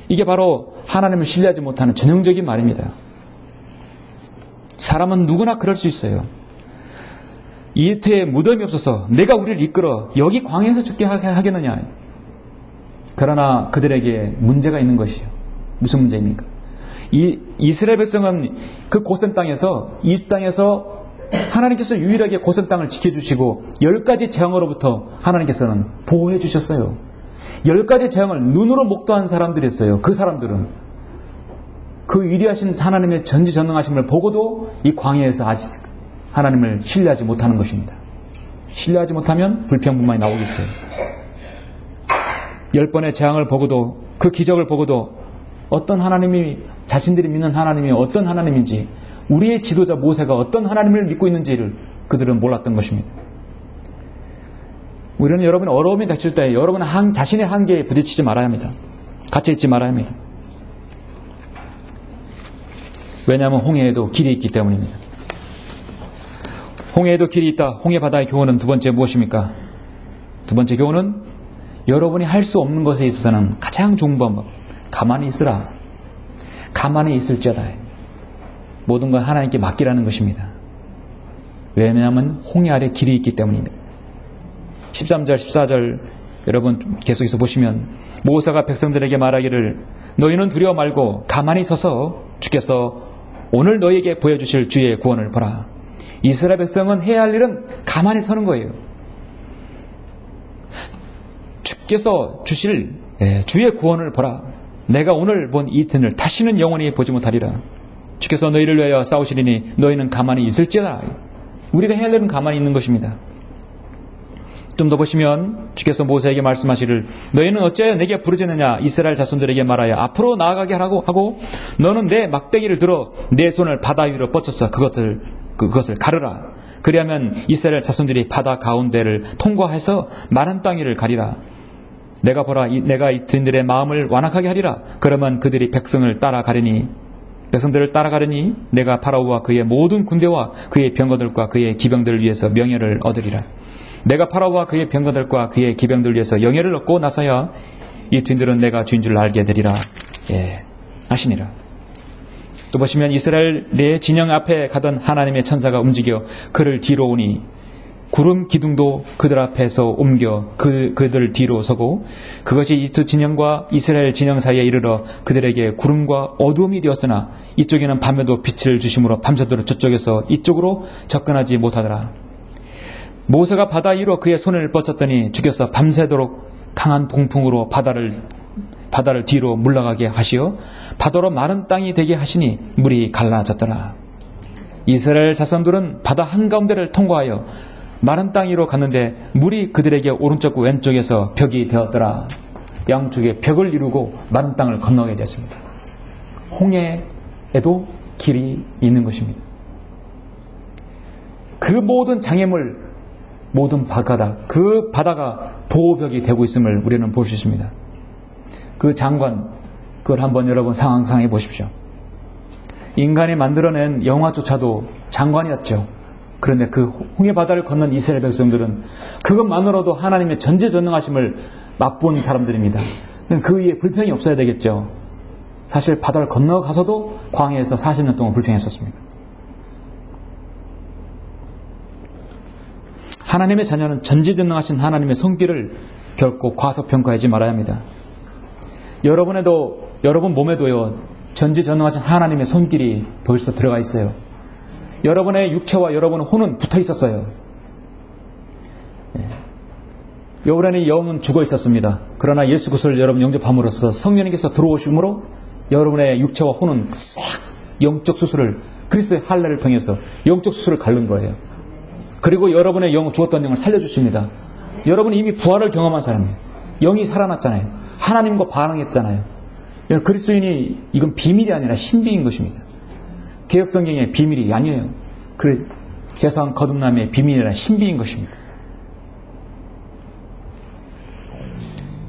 이게 바로 하나님을 신뢰하지 못하는 전형적인 말입니다. 사람은 누구나 그럴 수 있어요. 이태에 무덤이 없어서 내가 우리를 이끌어 여기 광야에서 죽게 하겠느냐. 그러나 그들에게 문제가 있는 것이요. 무슨 문제입니까? 이스라엘 백성은 그 고센 땅에서 이 땅에서 하나님께서 유일하게 고센 땅을 지켜주시고 10가지 재앙으로부터 하나님께서는 보호해 주셨어요. 10가지 재앙을 눈으로 목도한 사람들이었어요. 그 사람들은 그 위대하신 하나님의 전지전능하심을 보고도 이 광야에서 아직 하나님을 신뢰하지 못하는 것입니다. 신뢰하지 못하면 불평불만이 나오겠어요. 10번의 재앙을 보고도 그 기적을 보고도 어떤 하나님이 자신들이 믿는 하나님이 어떤 하나님인지 우리의 지도자 모세가 어떤 하나님을 믿고 있는지를 그들은 몰랐던 것입니다. 우리는 여러분 어려움이 닥칠 때 여러분 자신의 한계에 부딪히지 말아야 합니다. 갇혀 있지 말아야 합니다. 왜냐하면 홍해에도 길이 있기 때문입니다. 홍해에도 길이 있다. 홍해 바다의 교훈은 두 번째 무엇입니까? 두 번째 교훈은 여러분이 할 수 없는 것에 있어서는 가장 좋은 방법, 가만히 있으라. 가만히 있을지어다. 모든 건 하나님께 맡기라는 것입니다. 왜냐하면 홍해 아래 길이 있기 때문입니다. 13절, 14절 여러분 계속해서 보시면 모세가 백성들에게 말하기를 너희는 두려워 말고 가만히 서서 주께서 오늘 너희에게 보여주실 주의 구원을 보라. 이스라엘 백성은 해야 할 일은 가만히 서는 거예요. 주께서 주실 주의 구원을 보라. 내가 오늘 본 이 튼을 다시는 영원히 보지 못하리라. 주께서 너희를 위하여 싸우시리니 너희는 가만히 있을지어다. 우리가 해야 할 일은 가만히 있는 것입니다. 좀 더 보시면 주께서 모세에게 말씀하시를 너희는 어찌하여 내게 부르짖느냐. 이스라엘 자손들에게 말하여 앞으로 나아가게 하라고 하고 너는 내 막대기를 들어 내 손을 바다 위로 뻗쳐서 그것을 가르라. 그리하면 이스라엘 자손들이 바다 가운데를 통과해서 마른 땅 위를 가리라. 내가 보라 내가 이 주인들의 마음을 완악하게 하리라. 그러면 그들이 백성들을 따라가려니 내가 파라오와 그의 모든 군대와 그의 병거들과 그의 기병들을 위해서 명예를 얻으리라. 내가 파라오와 그의 병거들과 그의 기병들을 위해서 영예를 얻고 나서야 이 주인들은 내가 주인 줄 알게 되리라. 하시니라. 또 보시면 이스라엘의 진영 앞에 가던 하나님의 천사가 움직여 그를 뒤로 오니 구름 기둥도 그들 앞에서 옮겨 그들 뒤로 서고 그것이 이 두 진영과 이스라엘 진영 사이에 이르러 그들에게 구름과 어두움이 되었으나 이쪽에는 밤에도 빛을 주심으로 밤새도록 저쪽에서 이쪽으로 접근하지 못하더라. 모세가 바다 위로 그의 손을 뻗쳤더니 주께서 밤새도록 강한 동풍으로 바다를 뒤로 물러가게 하시어 바다로 마른 땅이 되게 하시니 물이 갈라졌더라. 이스라엘 자손들은 바다 한가운데를 통과하여 마른 땅 위로 갔는데 물이 그들에게 오른쪽과 왼쪽에서 벽이 되었더라. 양쪽에 벽을 이루고 마른 땅을 건너게 됐습니다. 홍해에도 길이 있는 것입니다. 그 모든 장애물, 모든 바다가 그 바다가 보호벽이 되고 있음을 우리는 볼 수 있습니다. 그 장관, 그걸 한번 여러분 상상해 보십시오. 인간이 만들어낸 영화조차도 장관이었죠. 그런데 그 홍해 바다를 건넌 이스라엘 백성들은 그것만으로도 하나님의 전지전능하심을 맛본 사람들입니다. 그 위에 불평이 없어야 되겠죠. 사실 바다를 건너가서도 광야에서 40년 동안 불평했었습니다. 하나님의 자녀는 전지전능하신 하나님의 손길을 결코 과소평가하지 말아야 합니다. 여러분 몸에도요, 전지전능하신 하나님의 손길이 벌써 들어가 있어요. 여러분의 육체와 여러분의 혼은 붙어 있었어요. 여러분의 영은 죽어 있었습니다. 그러나 예수 그리스도를 여러분 영접함으로써 성령님께서 들어오심으로 여러분의 육체와 혼은 싹 영적 수술을 그리스도의 할례를 통해서 영적 수술을 가른 거예요. 그리고 여러분의 죽었던 영을 살려주십니다. 여러분이 이미 부활을 경험한 사람이에요. 영이 살아났잖아요. 하나님과 반응했잖아요. 그리스도인이 이건 비밀이 아니라 신비인 것입니다. 개혁성경의 비밀이 아니에요. 그 개성 거듭남의 비밀이라 신비인 것입니다.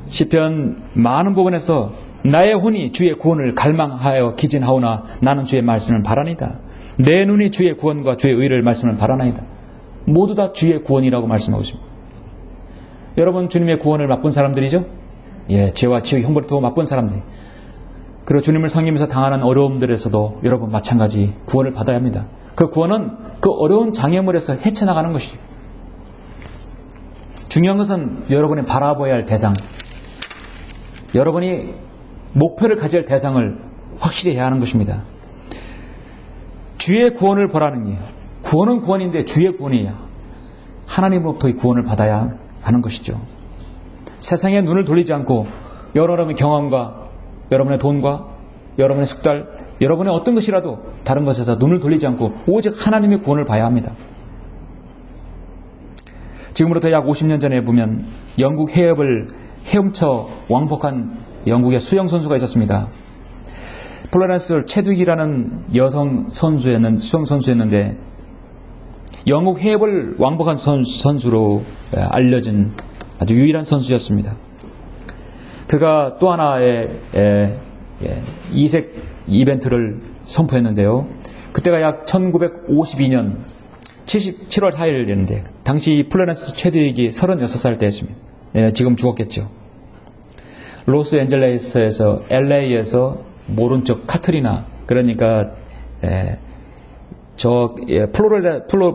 시편 많은 부분에서 나의 혼이 주의 구원을 갈망하여 기진하오나 나는 주의 말씀을 바라나이다. 내 눈이 주의 구원과 주의 의를 말씀을 바라나이다. 모두 다 주의 구원이라고 말씀하고 있습니다. 여러분 주님의 구원을 맛본 사람들이죠? 죄와 지옥의 형벌도 맛본 사람들. 그리고 주님을 섬기면서 당하는 어려움들에서도 여러분 마찬가지 구원을 받아야 합니다. 그 구원은 그 어려운 장애물에서 헤쳐나가는 것이죠. 중요한 것은 여러분이 바라봐야 할 대상, 여러분이 목표를 가질 대상을 확실히 해야 하는 것입니다. 주의 구원을 보라는 게 구원은 구원인데 주의 구원이야. 하나님으로부터의 구원을 받아야 하는 것이죠. 세상에 눈을 돌리지 않고 여러분의 경험과 여러분의 돈과 여러분의 숙달, 여러분의 어떤 것이라도 다른 것에서 눈을 돌리지 않고 오직 하나님의 구원을 봐야 합니다. 지금부터 약 50년 전에 보면 영국 해협을 헤엄쳐 왕복한 영국의 수영 선수가 있었습니다. 플로렌스 체드윅이라는 여성 수영 선수였는데 영국 해협을 왕복한 선수로 알려진 아주 유일한 선수였습니다. 그가 또 하나의 이색 이벤트를 선포했는데요. 그때가 약 1952년 7월 4일이었는데 당시 플로렌스 체드윅이 36살 때였습니다. 지금 죽었겠죠. 로스앤젤레스에서 LA에서 오른쪽 카트리나, 그러니까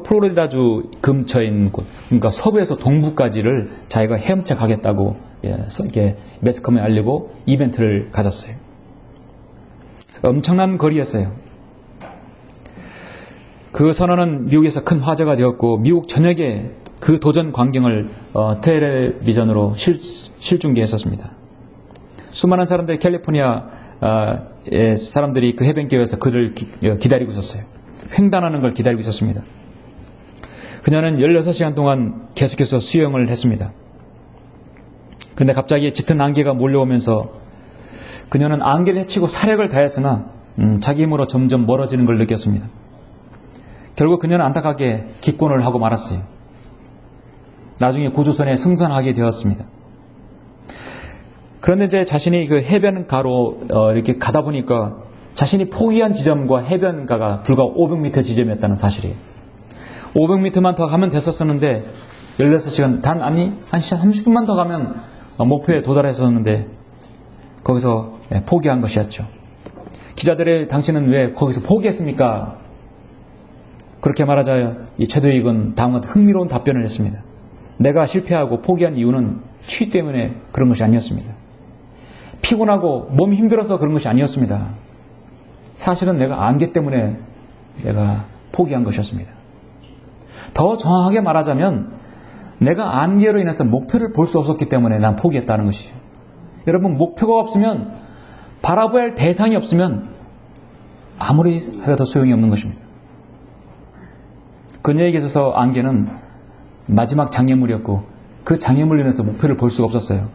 플로리다주 근처인 곳, 그러니까 서부에서 동부까지를 자기가 헤엄쳐 가겠다고 이렇게 매스컴에 알리고 이벤트를 가졌어요. 엄청난 거리였어요. 그 선언은 미국에서 큰 화제가 되었고 미국 전역에 그 도전 광경을 텔레비전으로 실중계했었습니다. 수많은 사람들이 캘리포니아 사람들이 그 해변가에서 그를 기다리고 있었어요. 횡단하는 걸 기다리고 있었습니다. 그녀는 16시간 동안 계속해서 수영을 했습니다. 근데 갑자기 짙은 안개가 몰려오면서 그녀는 안개를 헤치고 사력을 다했으나 자기 힘으로 점점 멀어지는 걸 느꼈습니다. 결국 그녀는 안타깝게 기권을 하고 말았어요. 나중에 구조선에 승선하게 되었습니다. 그런데 이제 자신이 그 해변가로 이렇게 가다 보니까 자신이 포기한 지점과 해변가가 불과 500m 지점이었다는 사실이에요. 500m만 더 가면 됐었었는데 16시간 한 30분만 더 가면 목표에 도달했었는데 거기서 포기한 것이었죠. 기자들이 당신은 왜 거기서 포기했습니까? 그렇게 말하자 이 체드윅은 다음과 흥미로운 답변을 했습니다. 내가 실패하고 포기한 이유는 추위 때문에 그런 것이 아니었습니다. 피곤하고 몸이 힘들어서 그런 것이 아니었습니다. 사실은 내가 안개 때문에 내가 포기한 것이었습니다. 더 정확하게 말하자면 내가 안개로 인해서 목표를 볼 수 없었기 때문에 난 포기했다는 것이죠. 여러분, 목표가 없으면, 바라봐야 할 대상이 없으면 아무리 하여도 소용이 없는 것입니다. 그녀에게 있어서 안개는 마지막 장애물이었고 그 장애물로 인해서 목표를 볼 수가 없었어요.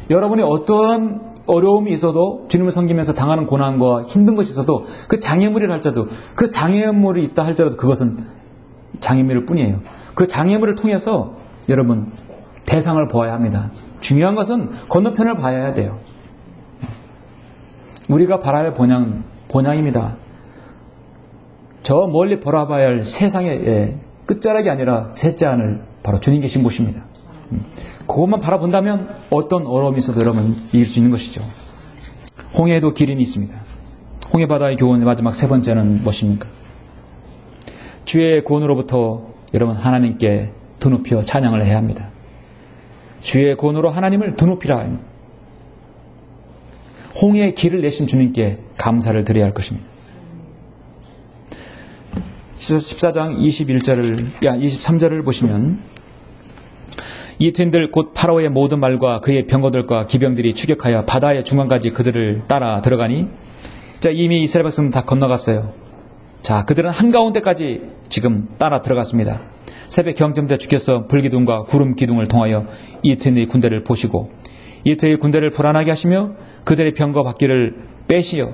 여러분이 어떤 어려움이 있어도, 주님을 섬기면서 당하는 고난과 힘든 것이 있어도 그 장애물이라 할지라도, 그 장애물이 있다 할지라도 그것은 장애물일 뿐이에요. 그 장애물을 통해서 여러분 대상을 보아야 합니다. 중요한 것은 건너편을 봐야 돼요. 우리가 바라야 할 본향입니다. 저 멀리 바라봐야 할 세상의 끝자락이 아니라 셋째 하늘, 바로 주님 계신 곳입니다. 그것만 바라본다면 어떤 어려움이 있어도 여러분 이길 수 있는 것이죠. 홍해에도 기린이 있습니다. 홍해바다의 교훈의 마지막 세 번째는 무엇입니까? 주의 구원으로부터 여러분 하나님께 드높여 찬양을 해야 합니다. 주의 구원으로 하나님을 드높이라 합니다. 홍해의 길을 내신 주님께 감사를 드려야 할 것입니다. 14장 23절을 보시면, 이 트인들 곧 파라오의 모든 말과 그의 병거들과 기병들이 추격하여 바다의 중간까지 그들을 따라 들어가니, 자, 이미 이스라엘 백성은 다 건너갔어요. 자, 그들은 한가운데까지 지금 따라 들어갔습니다. 새벽 경쯤때 주께서 불기둥과 구름 기둥을 통하여 이트인의 군대를 보시고 이트의 군대를 불안하게 하시며 그들의 병거 바퀴를 빼시어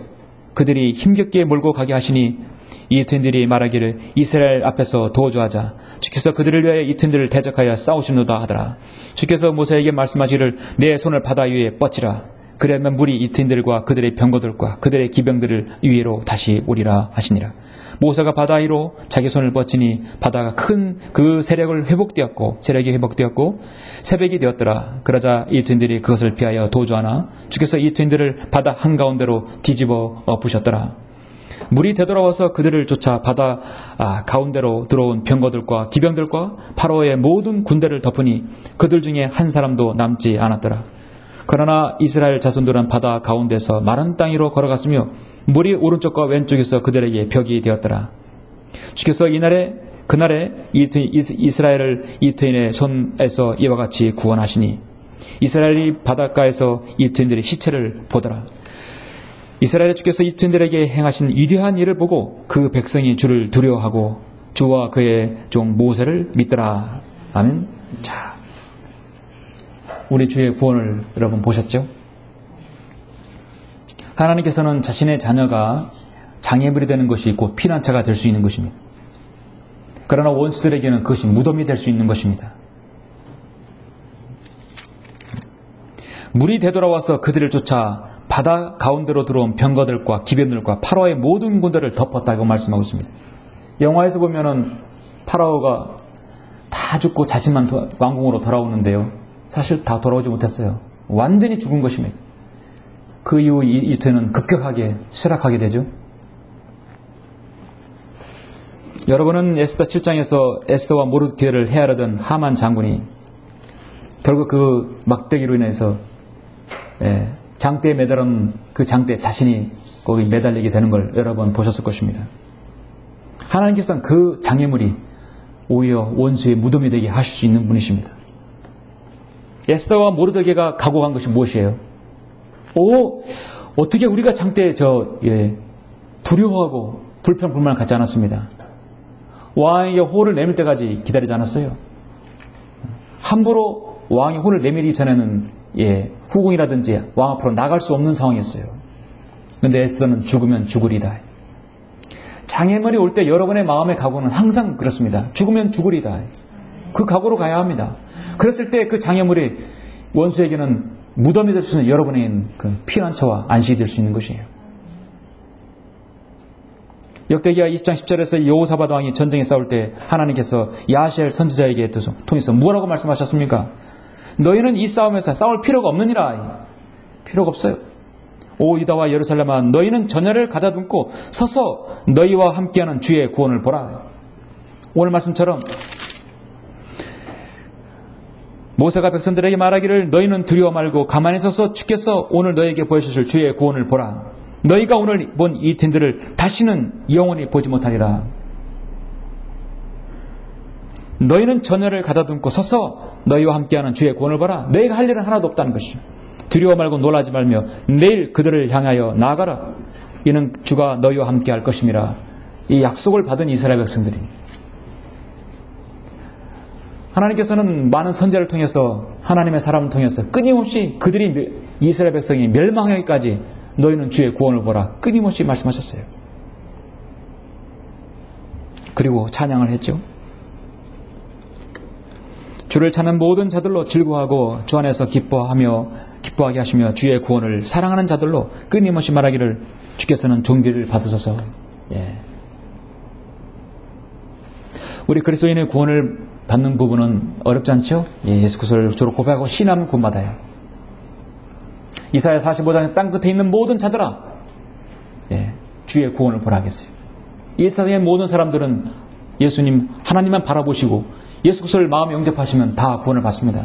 그들이 힘겹게 몰고 가게 하시니, 이트인들이 말하기를 이스라엘 앞에서 도주하자. 주께서 그들을 위하여 이트인들을 대적하여 싸우시노다 하더라. 주께서 모세에게 말씀하시기를 내 손을 바다 위에 뻗치라. 그러면 물이 이트인들과 그들의 병거들과 그들의 기병들을 위로 다시 오리라 하시니라. 모세가 바다 위로 자기 손을 뻗치니 바다가 큰 그 세력이 회복되었고 새벽이 되었더라. 그러자 이트인들이 그것을 피하여 도주하나 주께서 이트인들을 바다 한가운데로 뒤집어 엎으셨더라. 물이 되돌아와서 그들을 쫓아 바다 가운데로 들어온 병거들과 기병들과 파라오의 모든 군대를 덮으니 그들 중에 한 사람도 남지 않았더라. 그러나 이스라엘 자손들은 바다 가운데서 마른 땅 위로 걸어갔으며 물이 오른쪽과 왼쪽에서 그들에게 벽이 되었더라. 주께서 그날에 이스라엘을 이트인의 손에서 이와 같이 구원하시니 이스라엘이 바닷가에서 이트인들의 시체를 보더라. 이스라엘의 주께서 이트인들에게 행하신 위대한 일을 보고 그 백성이 주를 두려워하고 주와 그의 종 모세를 믿더라. 아멘. 자, 우리 주의 구원을 여러분 보셨죠? 하나님께서는 자신의 자녀가 장애물이 되는 것이 있고 피난처가 될 수 있는 것입니다. 그러나 원수들에게는 그것이 무덤이 될 수 있는 것입니다. 물이 되돌아와서 그들을 쫓아 바다 가운데로 들어온 병거들과 기병들과 파라오의 모든 군대를 덮었다고 말씀하고 있습니다. 영화에서 보면은 파라오가 다 죽고 자신만 왕궁으로 돌아오는데요. 사실 다 돌아오지 못했어요. 완전히 죽은 것입니다. 그 이후 이태는 급격하게 쇠락하게 되죠. 여러분은 에스더 7장에서 에스더와 모르드게를 헤아르던 하만 장군이 결국 그 막대기로 인해서 장대에 매달은 그 장대 자신이 거기 매달리게 되는 걸 여러 번 보셨을 것입니다. 하나님께서는 그 장애물이 오히려 원수의 무덤이 되게 하실 수 있는 분이십니다. 에스더와 모르드게가 각오한 것이 무엇이에요? 어떻게 우리가 장대에 두려워하고 불평불만을 갖지 않았습니다. 왕에게 호를 내밀 때까지 기다리지 않았어요. 함부로 왕이 호를 내밀기 전에는 후궁이라든지 왕 앞으로 나갈 수 없는 상황이었어요. 그런데 에스더는 죽으면 죽으리다. 장애물이 올 때 여러분의 마음의 각오는 항상 그렇습니다. 죽으면 죽으리다. 그 각오로 가야 합니다. 그랬을 때 그 장애물이 원수에게는 무덤이 될 수 있는 여러분의 그 피난처와 안식이 될 수 있는 것이에요. 역대기하 20장 10절에서 여호사밧 왕이 전쟁에 싸울 때 하나님께서 야하시엘 선지자에게 통해서 뭐라고 말씀하셨습니까? 너희는 이 싸움에서 싸울 필요가 없느니라. 필요가 없어요. 오 유다와 예루살렘아, 너희는 전야를 가다듬고 서서 너희와 함께하는 주의 구원을 보라. 오늘 말씀처럼 모세가 백성들에게 말하기를 너희는 두려워 말고 가만히 서서 주께서 오늘 너희에게 보여주실 주의 구원을 보라. 너희가 오늘 본 이 텐들을 다시는 영원히 보지 못하리라. 너희는 전야를 가다듬고 서서 너희와 함께하는 주의 구원을 보라. 너희가 할 일은 하나도 없다는 것이죠. 두려워 말고 놀라지 말며 내일 그들을 향하여 나아가라. 이는 주가 너희와 함께할 것임이라. 이 약속을 받은 이스라엘 백성들입니다. 하나님께서는 많은 선지자를 통해서 하나님의 사람을 통해서 끊임없이 그들이 이스라엘 백성이 멸망하기까지 너희는 주의 구원을 보라. 끊임없이 말씀하셨어요. 그리고 찬양을 했죠. 주를 찾는 모든 자들로 즐거워하고 주 안에서 기뻐하게 하시며 주의 구원을 사랑하는 자들로 끊임없이 말하기를 주께서는 존귀를 받으소서. 우리 그리스도인의 구원을 받는 부분은 어렵지 않죠? 예수 그리스도를 주로 고백하고 신하면 구원받아요. 이사야 45장의 땅 끝에 있는 모든 자들아, 주의 구원을 보라 하겠어요. 이 세상의 모든 사람들은 예수님 하나님만 바라보시고 예수 그리스도를 마음에 영접하시면 다 구원을 받습니다.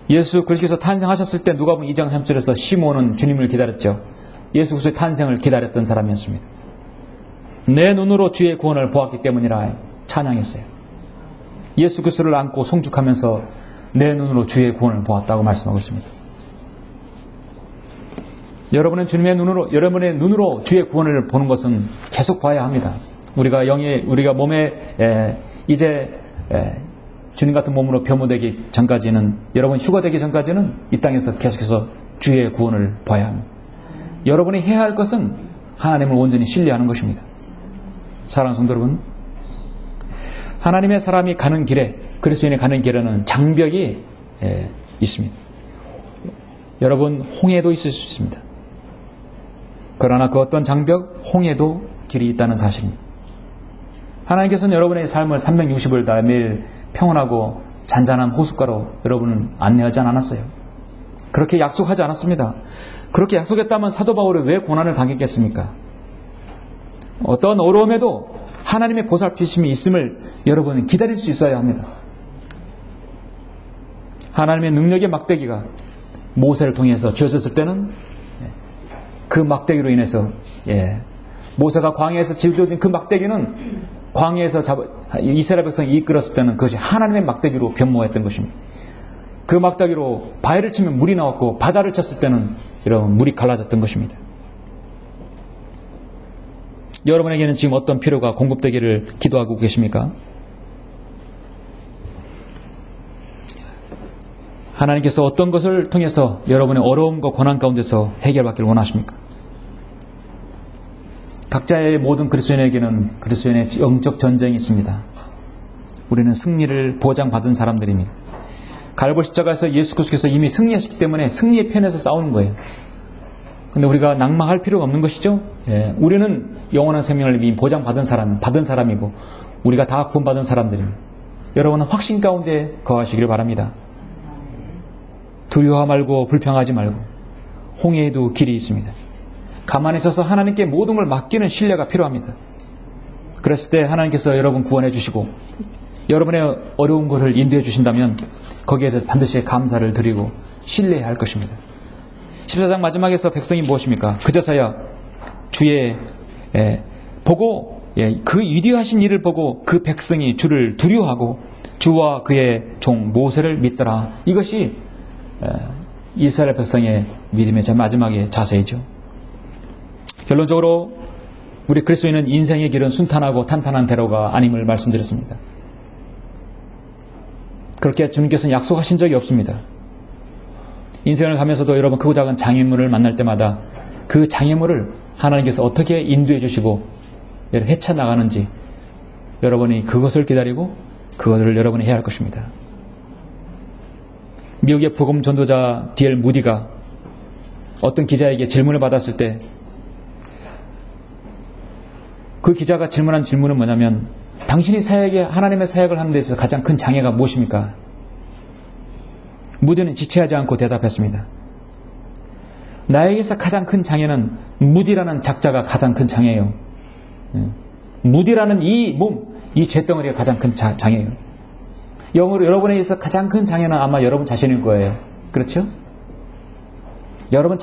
예수 그리스도께서 탄생하셨을 때 누가복음 2장 3절에서 시몬은 주님을 기다렸죠. 예수 그리스도의 탄생을 기다렸던 사람이었습니다. 내 눈으로 주의 구원을 보았기 때문이라 찬양했어요. 예수 그리스도를 안고 송축하면서 내 눈으로 주의 구원을 보았다고 말씀하고 있습니다. 여러분의 눈으로 주의 구원을 보는 것은 계속 봐야 합니다. 우리가 몸에 이제 주님 같은 몸으로 변모되기 전까지는, 여러분 휴가되기 전까지는 이 땅에서 계속해서 주의 구원을 봐야 합니다. 여러분이 해야 할 것은 하나님을 온전히 신뢰하는 것입니다. 사랑하는 성도 여러분, 하나님의 사람이 가는 길에, 그리스도인이 가는 길에는 장벽이 있습니다. 여러분, 홍해도 있을 수 있습니다. 그러나 그 어떤 장벽, 홍해도 길이 있다는 사실입니다. 하나님께서는 여러분의 삶을 360을 다 매일 평온하고 잔잔한 호숫가로 여러분을 안내하지 않았어요. 그렇게 약속하지 않았습니다. 그렇게 약속했다면 사도 바울이 왜 고난을 당했겠습니까? 어떤 어려움에도 하나님의 보살피심이 있음을 여러분은 기다릴 수 있어야 합니다. 하나님의 능력의 막대기가 모세를 통해서 주어졌을 때는 그 막대기로 인해서 모세가 광야에서 짊어진 그 막대기는 광야에서 이스라엘 백성이 이끌었을 때는 그것이 하나님의 막대기로 변모했던 것입니다. 그 막대기로 바위를 치면 물이 나왔고 바다를 쳤을 때는 여러분 물이 갈라졌던 것입니다. 여러분에게는 지금 어떤 필요가 공급되기를 기도하고 계십니까? 하나님께서 어떤 것을 통해서 여러분의 어려움과 고난 가운데서 해결받기를 원하십니까? 각자의 모든 그리스도인에게는 그리스도인의 영적 전쟁이 있습니다. 우리는 승리를 보장받은 사람들입니다. 갈보리 십자가에서 예수 그리스도께서 이미 승리하셨기 때문에 승리의 편에서 싸우는 거예요. 근데 우리가 낭망할 필요가 없는 것이죠. 예, 우리는 영원한 생명을 이미 보장받은 받은 사람이고 우리가 다 구원받은 사람들입니다. 여러분은 확신 가운데 거하시기를 바랍니다. 두려워 말고 불평하지 말고 홍해에도 길이 있습니다. 가만히 서서 하나님께 모든 걸 맡기는 신뢰가 필요합니다. 그랬을 때 하나님께서 여러분 구원해 주시고 여러분의 어려운 것을 인도해 주신다면 거기에 대해서 반드시 감사를 드리고 신뢰해야 할 것입니다. 14장 마지막에서 백성이 무엇입니까? 그제서야 주의 보고 그 위대하신 일을 보고 그 백성이 주를 두려워하고 주와 그의 종 모세를 믿더라. 이것이 이스라엘 백성의 믿음의 마지막의 자세이죠. 결론적으로 우리 그리스도인은 인생의 길은 순탄하고 탄탄한 대로가 아님을 말씀드렸습니다. 그렇게 주님께서는 약속하신 적이 없습니다. 인생을 가면서도 여러분 크고 작은 장애물을 만날 때마다 그 장애물을 하나님께서 어떻게 인도해 주시고 헤쳐나가는지 여러분이 그것을 기다리고 그것을 여러분이 해야 할 것입니다. 미국의 복음 전도자 D.L. 무디가 어떤 기자에게 질문을 받았을 때 그 기자가 질문한 질문은 뭐냐면 당신이 하나님의 사역을 하는 데 있어서 가장 큰 장애가 무엇입니까? 무디는 지체하지 않고 대답했습니다. 나에게서 가장 큰 장애는 무디라는 작자가 가장 큰 장애예요. 무디라는 이 죄덩어리가 가장 큰 장애예요. 영어로 여러분에게서 가장 큰 장애는 아마 여러분 자신일 거예요. 그렇죠? 여러분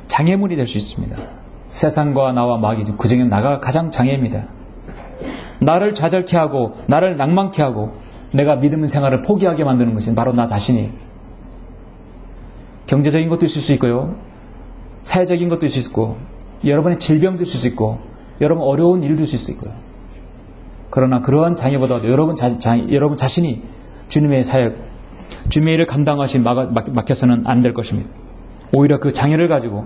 장애물이 될 수 있습니다. 세상과 나와 마귀 그중에 나가 가장 장애입니다. 나를 좌절케 하고 나를 낭만케 하고 내가 믿음 생활을 포기하게 만드는 것이 바로 나 자신이. 경제적인 것도 있을 수 있고요. 사회적인 것도 있을 수 있고 여러분의 질병도 있을 수 있고 여러분 어려운 일도 있을 수 있고요. 그러나 그러한 장애보다도 여러분 자신이 주님의 사역, 주님의 일을 감당하신 맡겨서는 안 될 것입니다. 오히려 그 장애를 가지고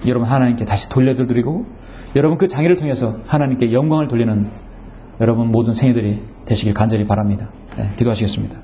여러분 하나님께 다시 돌려드리고 여러분 그 장애를 통해서 하나님께 영광을 돌리는 여러분 모든 생애들이 되시길 간절히 바랍니다. 기도하시겠습니다.